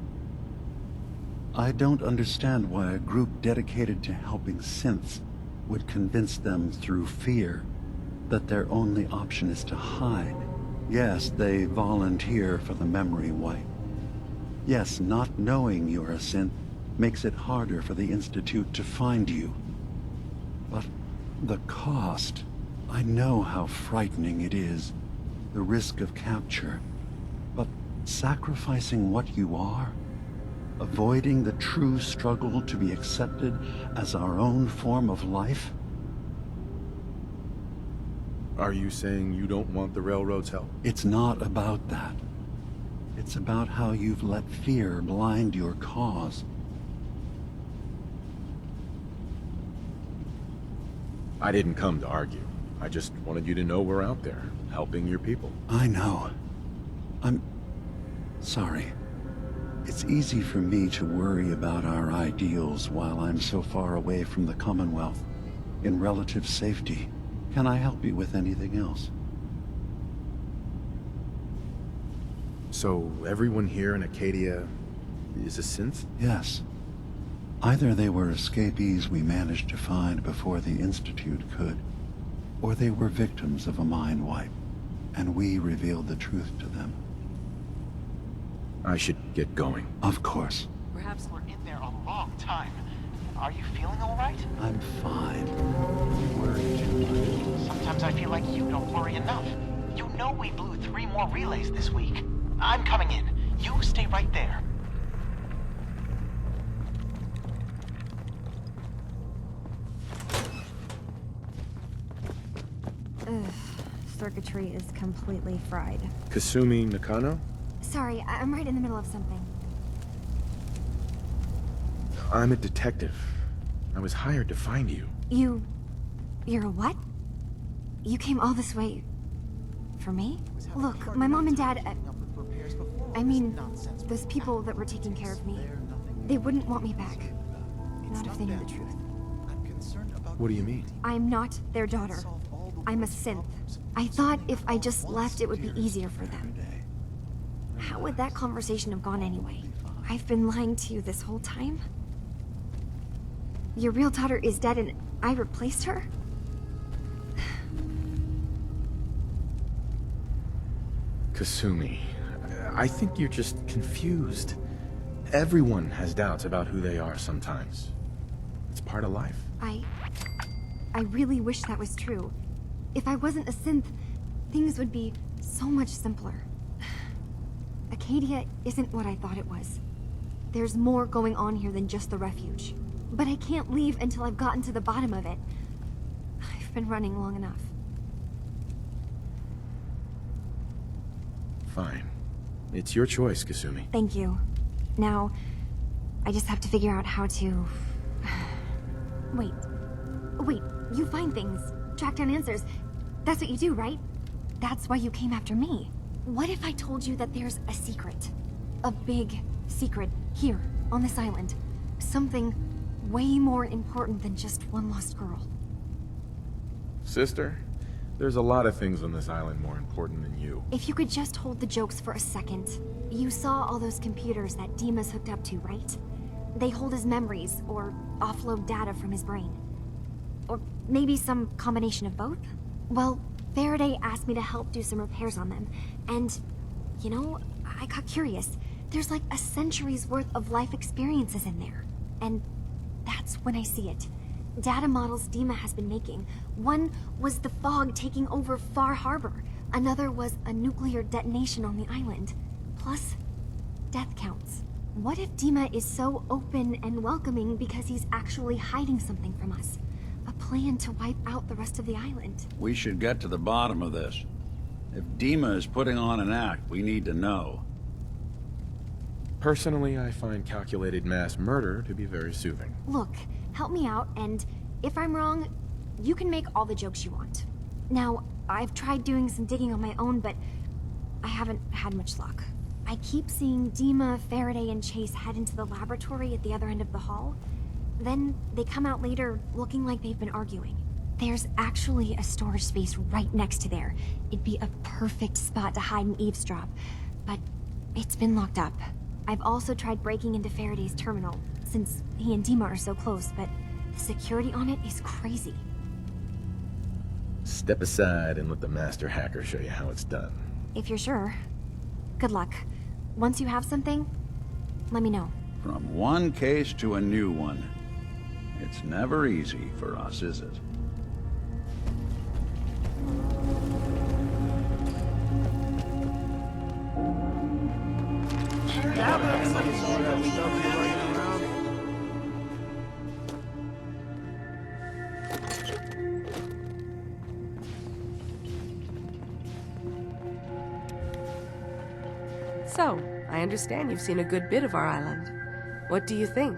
I don't understand why a group dedicated to helping synths would convince them through fear that their only option is to hide. Yes, they volunteer for the memory wipe. Yes, not knowing you're a synth makes it harder for the Institute to find you. But the cost, I know how frightening it is, the risk of capture. But sacrificing what you are, avoiding the true struggle to be accepted as our own form of life? Are you saying you don't want the Railroad's help? It's not about that. It's about how you've let fear blind your cause. I didn't come to argue. I just wanted you to know we're out there, helping your people. I know. I'm sorry. It's easy for me to worry about our ideals while I'm so far away from the Commonwealth, in relative safety. Can I help you with anything else? So, everyone here in Acadia is a synth? Yes. Either they were escapees we managed to find before the Institute could, or they were victims of a mind wipe, and we revealed the truth to them. I should get going. Of course. Perhaps we're in there a long time. Are you feeling all right? I'm fine. You worry too much. Sometimes I feel like you don't worry enough. You know we blew 3 more relays this week. I'm coming in. You stay right there. Circuitry is completely fried. Kasumi Nakano? Sorry, I'm right in the middle of something. I'm a detective. I was hired to find you. You're a what? You came all this way... for me? Look, my mom and dad... I mean, those people that were taking care of me, they wouldn't want me back. Not if they knew the truth. What do you mean? I'm not their daughter. I'm a synth. I thought if I just left, it would be easier for them. How would that conversation have gone anyway? I've been lying to you this whole time? Your real daughter is dead and I replaced her? Kasumi, I think you're just confused. Everyone has doubts about who they are sometimes. It's part of life. I really wish that was true. If I wasn't a synth, things would be so much simpler. Acadia isn't what I thought it was. There's more going on here than just the refuge. But I can't leave until I've gotten to the bottom of it. I've been running long enough. Fine. It's your choice, Kasumi. Thank you. Now, I just have to figure out how to... Wait, you find things, track down answers. That's what you do, right? that's why you came after me. What if I told you that there's a secret? A big secret here, on this island. Something way more important than just one lost girl. Sister, there's a lot of things on this island more important than you. If you could just hold the jokes for a second. You saw all those computers that Dima's hooked up to, right? They hold his memories, or offload data from his brain. Or maybe some combination of both? Well, Faraday asked me to help do some repairs on them, and, you know, I got curious. There's like a century's worth of life experiences in there. And that's when I see it. Data models Dima has been making. One was the fog taking over Far Harbor. Another was a nuclear detonation on the island. Plus, death counts. What if Dima is so open and welcoming because he's actually hiding something from us? A plan to wipe out the rest of the island. We should get to the bottom of this. If Dima is putting on an act, we need to know. Personally, I find calculated mass murder to be very soothing. Look, help me out, and if I'm wrong, you can make all the jokes you want. Now, I've tried doing some digging on my own, but I haven't had much luck. I keep seeing Dima, Faraday, and Chase head into the laboratory at the other end of the hall. Then they come out later looking like they've been arguing. There's actually a storage space right next to there. It'd be a perfect spot to hide and eavesdrop, but it's been locked up. I've also tried breaking into Faraday's terminal, since he and Dima are so close, but the security on it is crazy. Step aside and let the master hacker show you how it's done. If you're sure. Good luck. Once you have something, let me know. From one case to a new one. It's never easy for us, is it? So, I understand you've seen a good bit of our island. What do you think?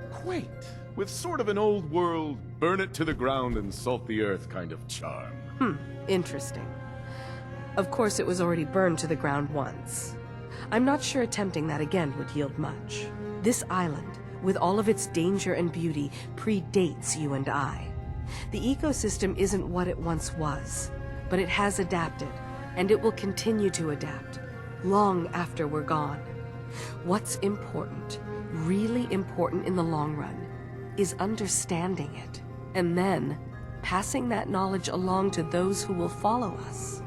Quaint, with sort of an old world, burn it to the ground and salt the earth kind of charm. Interesting. Of course, it was already burned to the ground once. I'm not sure attempting that again would yield much. This island, with all of its danger and beauty, predates you and I. The ecosystem isn't what it once was, but it has adapted, and it will continue to adapt, long after we're gone. What's important, really important in the long run, is understanding it, and then passing that knowledge along to those who will follow us.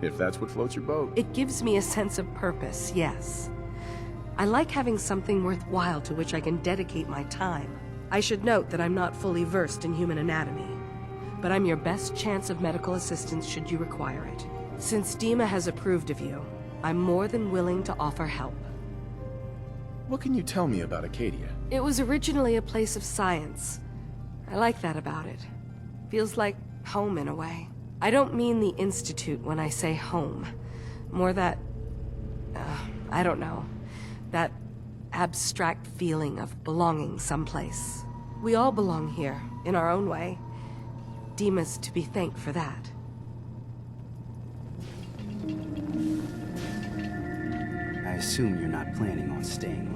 If that's what floats your boat. It gives me a sense of purpose, yes. I like having something worthwhile to which I can dedicate my time. I should note that I'm not fully versed in human anatomy, but I'm your best chance of medical assistance should you require it. Since Dima has approved of you, I'm more than willing to offer help. What can you tell me about Acadia? It was originally a place of science. I like that about it. Feels like home in a way. I don't mean the Institute when I say home. More that... I don't know. That abstract feeling of belonging someplace. We all belong here, in our own way. Dima's to be thanked for that. I assume you're not planning on staying long.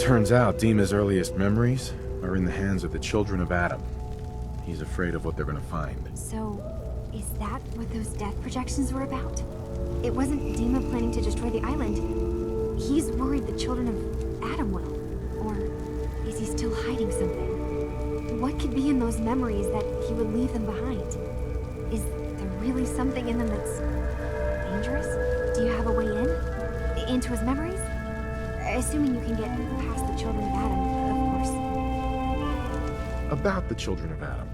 Turns out Dima's earliest memories are in the hands of the children of Adam. He's afraid of what they're gonna find. So, is that what those death projections were about? It wasn't Dima planning to destroy the island. He's worried the children of Adam will. Or is he still hiding something? What could be in those memories that he would leave them behind? Is there really something in them that's dangerous? Do you have a way in? Into his memories? Assuming you can get past the children of Adam, of course. About the children of Adam,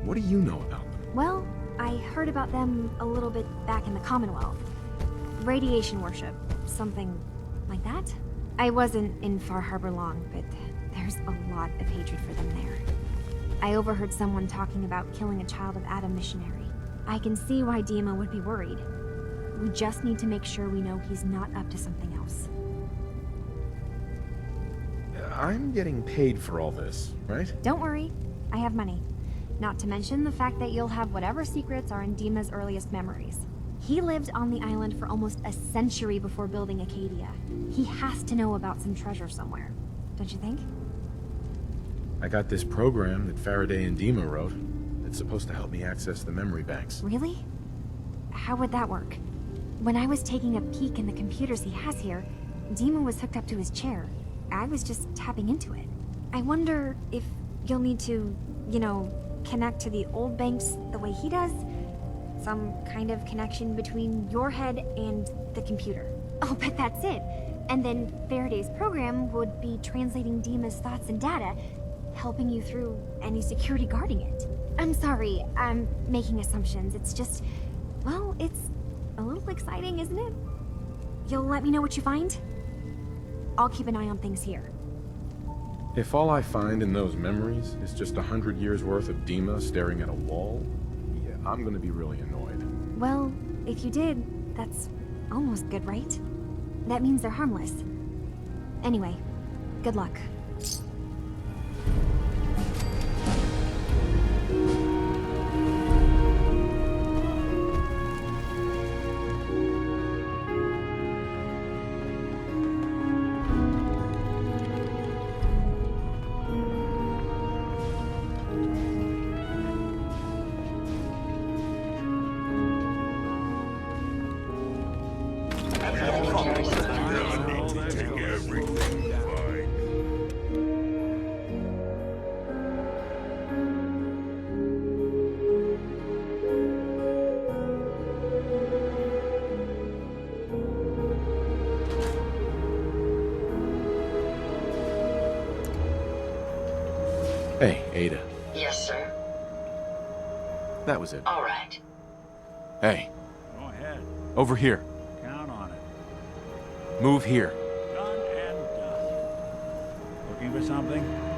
what do you know about them? Well, I heard about them a little bit back in the Commonwealth. Radiation worship, something like that. I wasn't in Far Harbor long, but there's a lot of hatred for them there. I overheard someone talking about killing a child of Adam missionary. I can see why Dima would be worried. We just need to make sure we know he's not up to something else. I'm getting paid for all this, right? Don't worry, I have money. Not to mention the fact that you'll have whatever secrets are in Dima's earliest memories. He lived on the island for almost a century before building Acadia. He has to know about some treasure somewhere, don't you think? I got this program that Faraday and Dima wrote. It's supposed to help me access the memory banks. Really? How would that work? When I was taking a peek in the computers he has here, Dima was hooked up to his chair. I was just tapping into it. I wonder if you'll need to, connect to the old banks the way he does? Some kind of connection between your head and the computer. I'll bet that's it. And then Faraday's program would be translating Dima's thoughts and data, helping you through any security guarding it. I'm sorry, I'm making assumptions. It's just, well, it's a little exciting, isn't it? You'll let me know what you find? I'll keep an eye on things here. If all I find in those memories is just 100 years worth of Dima staring at a wall, yeah, I'm gonna be really annoyed. Well, if you did, that's almost good, right? That means they're harmless. Anyway, good luck. Hey, Ada. Yes, sir. That was it. All right. Hey, Go ahead. over here. Count on it. Move here. Done and done. Looking for something?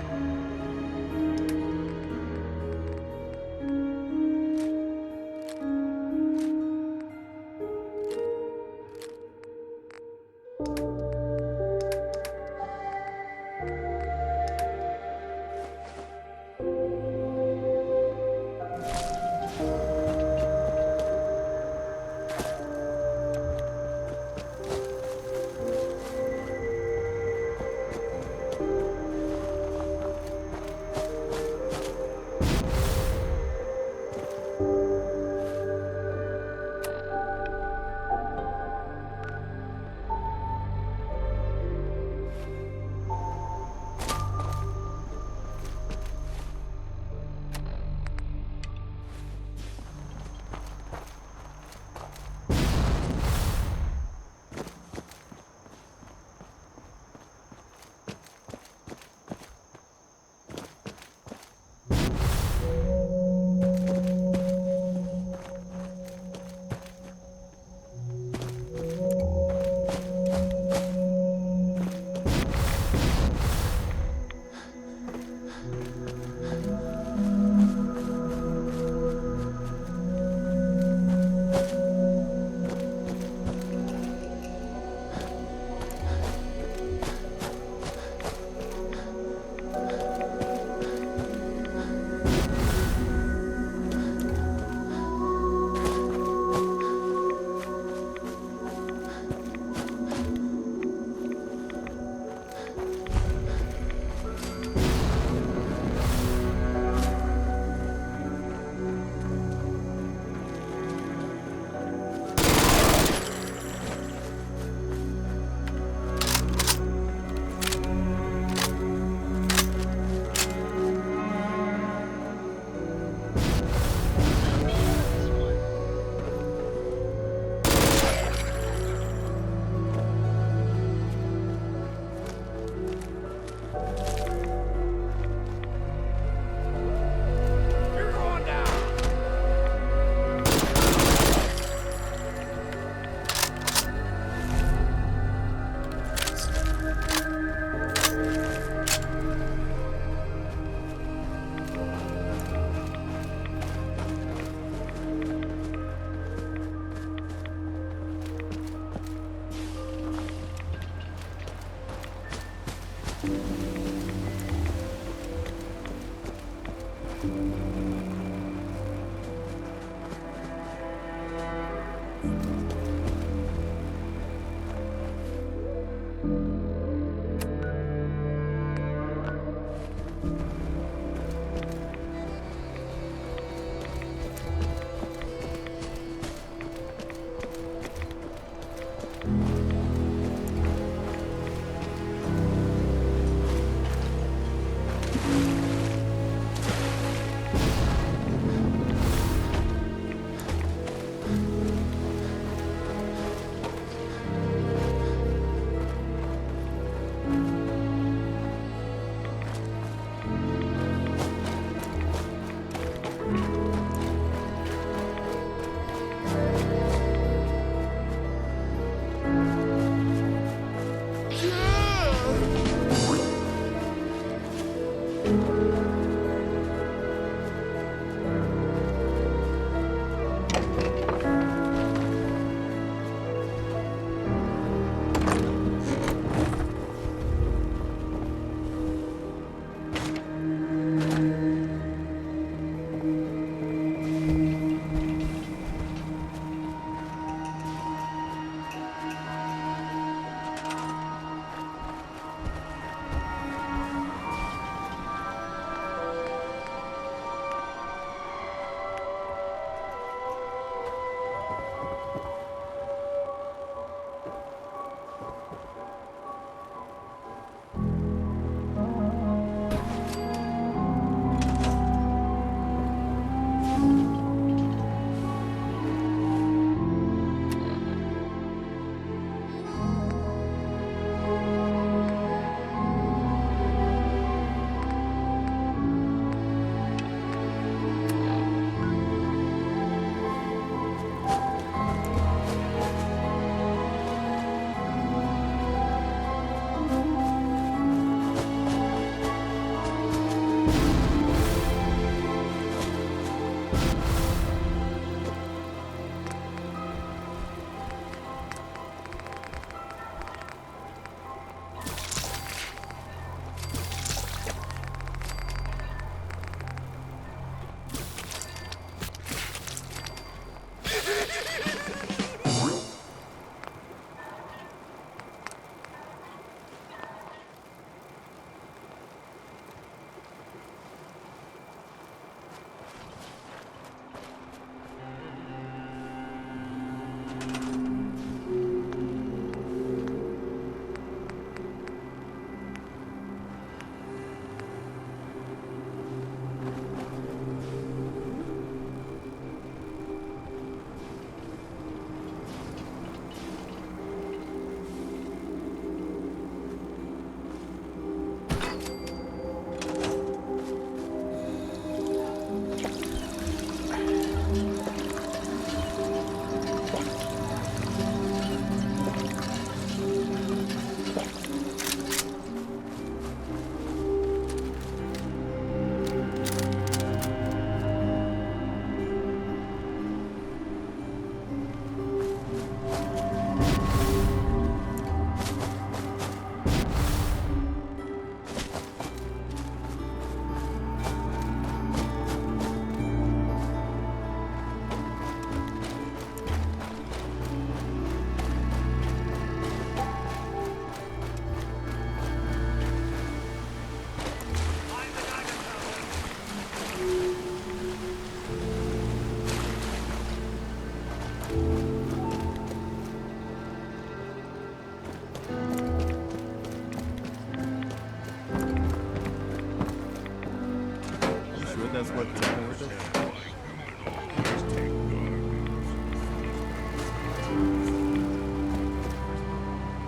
that's what with it.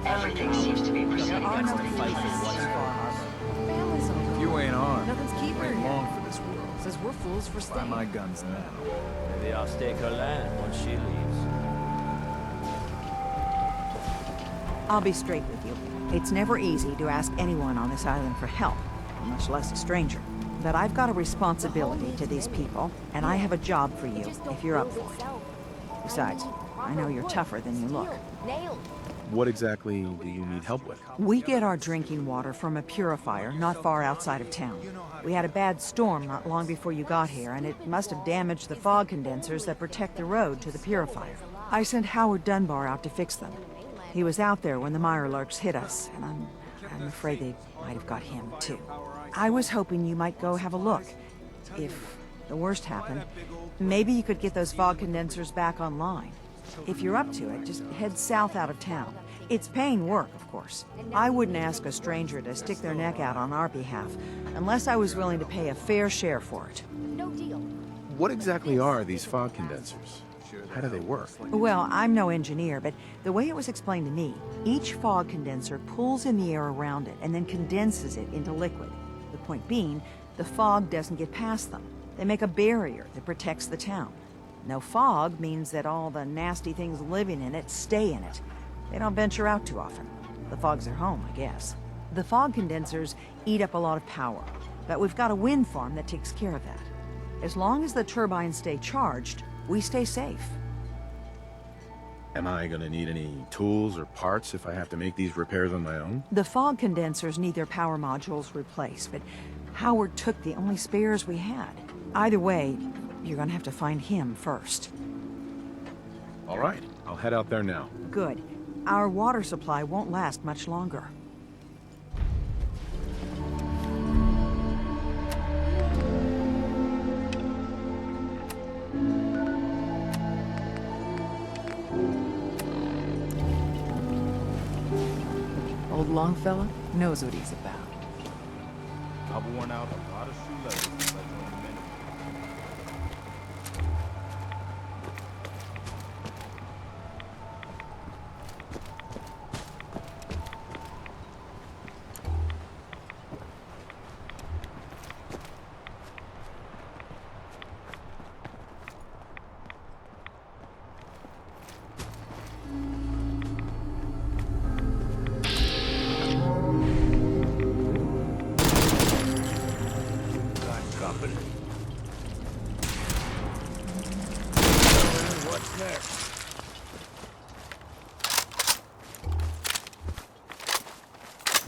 Everything seems to be proceeding There are no according to places plan. like Far Harbor. Families all If you ain't armed, Nothing's keeping you her ain't here. long for this world. Says we're fools for Buy staying. my guns now. Maybe I'll stake her land once she leaves. I'll be straight with you. It's never easy to ask anyone on this island for help, much less a stranger. But I've got a responsibility to these people, and I have a job for you if you're up for it. Besides, I know you're tougher than you look. What exactly do you need help with? We get our drinking water from a purifier not far outside of town. We had a bad storm not long before you got here, and it must have damaged the fog condensers that protect the road to the purifier. I sent Howard Dunbar out to fix them. He was out there when the Mirelurks hit us, and I'm afraid they might have got him, too. I was hoping you might go have a look. If the worst happened, maybe you could get those fog condensers back online. If you're up to it, just head south out of town. It's paying work, of course. I wouldn't ask a stranger to stick their neck out on our behalf, unless I was willing to pay a fair share for it. No deal. What exactly are these fog condensers? How do they work? Well, I'm no engineer, but the way it was explained to me, each fog condenser pulls in the air around it and then condenses it into liquid. The point being, the fog doesn't get past them. They make a barrier that protects the town. No fog means that all the nasty things living in it stay in it. They don't venture out too often. The fog's their home, I guess. The fog condensers eat up a lot of power, but we've got a wind farm that takes care of that. As long as the turbines stay charged, we stay safe. Am I gonna need any tools or parts if I have to make these repairs on my own? The fog condensers need their power modules replaced, but Howard took the only spares we had. Either way, you're gonna have to find him first. All right, I'll head out there now. Good. Our water supply won't last much longer. Old Longfellow knows what he's about. I've worn out a lot of shoelaces since I joined the men.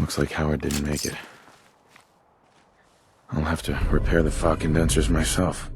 Looks like Howard didn't make it. I'll have to repair the fog condensers myself.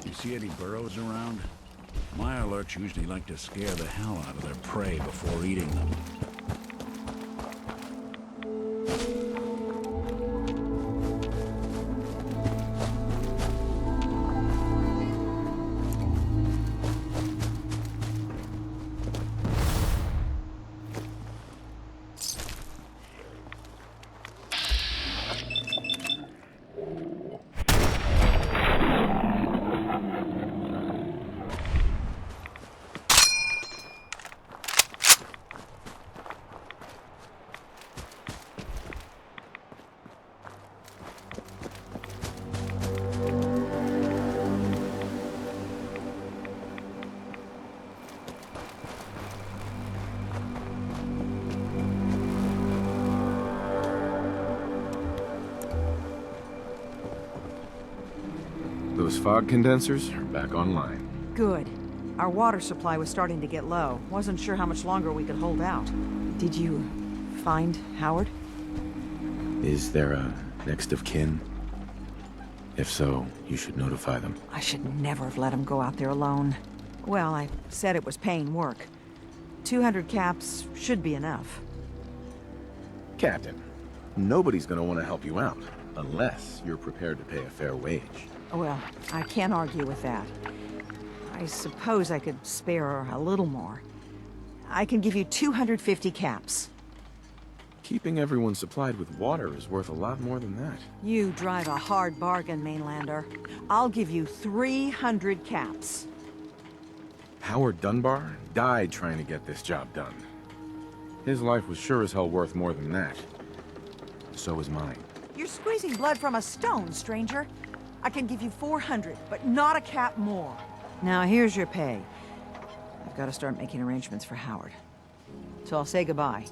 You see any burrows around? Mirelurks usually like to scare the hell out of their prey before eating them. Those fog condensers are back online. Good. Our water supply was starting to get low. Wasn't sure how much longer we could hold out. Did you find Howard? Is there a next of kin? If so, you should notify them. I should never have let him go out there alone. Well, I said it was paying work. 200 caps should be enough. Captain, nobody's gonna want to help you out, unless you're prepared to pay a fair wage. Well, I can't argue with that. I suppose I could spare a little more. I can give you 250 caps. Keeping everyone supplied with water is worth a lot more than that. You drive a hard bargain, Mainlander. I'll give you 300 caps. Howard Dunbar died trying to get this job done. His life was sure as hell worth more than that. So is mine. You're squeezing blood from a stone, stranger. I can give you 400, but not a cap more. Now here's your pay. I've got to start making arrangements for Howard. So I'll say goodbye.